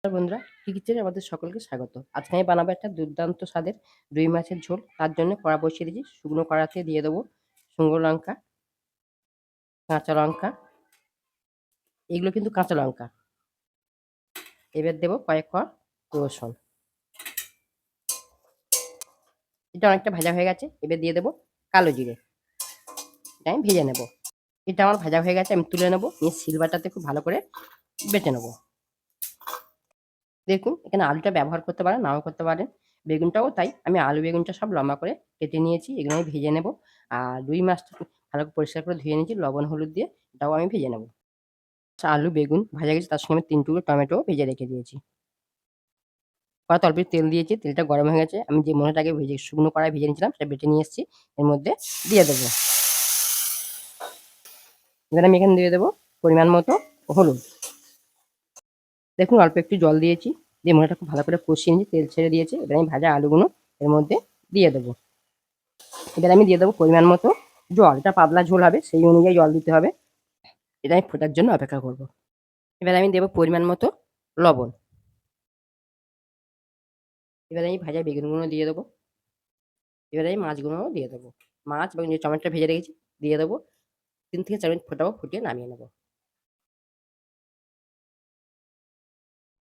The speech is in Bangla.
নমস্কার বন্ধুরা, কিচেনে আমাদের সকলকে স্বাগত। আজকে আমি বানাবো একটা দুর্দান্ত স্বাদের রুই মাছের ঝোল। তার জন্য কড়া বসিয়ে দিয়েছি। শুকনো কড়াতে দিয়ে দেবো শুকনো লঙ্কা, কাঁচা লঙ্কা, এগুলো কিন্তু কাঁচা লঙ্কা। এবার দেবো কয়েক কোয়া রসুন। এটা অনেকটা ভাজা হয়ে গেছে। এবার দিয়ে দেবো কালো জিরে। এটা আমি ভেজে নেব। এটা আমার ভাজা হয়ে গেছে, আমি তুলে নেবো। নিয়ে সিলভারটাতে খুব ভালো করে বেটে নেবো। দেখুন, এখানে আলুটা ব্যবহার করতে পারেন, নাও করতে পারেন। বেগুনটাও তাই। আমি আলু বেগুনটা সব লম্বা করে কেটে নিয়েছি। এগুলো আমি ভেজে নেব। আর রুই মাছটা ভালো করে পরিষ্কার করে ধুয়ে নিয়েছি লবণ হলুদ দিয়ে। এটাও আমি ভেজে নেব। আচ্ছা, আলু বেগুন ভাজা গেছে, তার সঙ্গে আমি ৩ টুকরো টমেটো ভেজে রেখে দিয়েছি। কড়াতে অল্প তেল দিয়েছি, তেলটা গরম হয়ে গেছে। আমি যে মোটাটাকে ভেজে শুকনো কড়ায় ভেজে নিয়েছিলাম সেটা বেটে নিয়ে এসেছি, এর মধ্যে দিয়ে দেবো। এবার আমি এখানে দিয়ে দেবো পরিমাণ মতো হলুদ। দেখুন, অল্প একটু জল দিয়েছি, দিয়ে মোটাটা খুব ভালো করে কষিয়ে নিয়েছি, তেল ছেড়ে দিয়েছে। এবার আমি ভাজা আলুগুলো এর মধ্যে দিয়ে দেবো। এবার আমি দিয়ে দেবো পরিমাণ মতো জল। এটা পাতলা ঝোল হবে, সেই অনুযায়ী জল দিতে হবে। এটা আমি ফোটার জন্য অপেক্ষা করব। এবার আমি দেবো পরিমাণ মতো লবণ। এবার আমি ভাজা বেগুনগুলো দিয়ে দেবো। এবার আমি মাছগুলোও দিয়ে দেবো। মাছ এবং যে টমেটোটা ভেজে রেখেছি দিয়ে দেবো। ৩ থেকে ৪ মিনিট ফোটাবো, ফুটিয়ে নামিয়ে নেবো।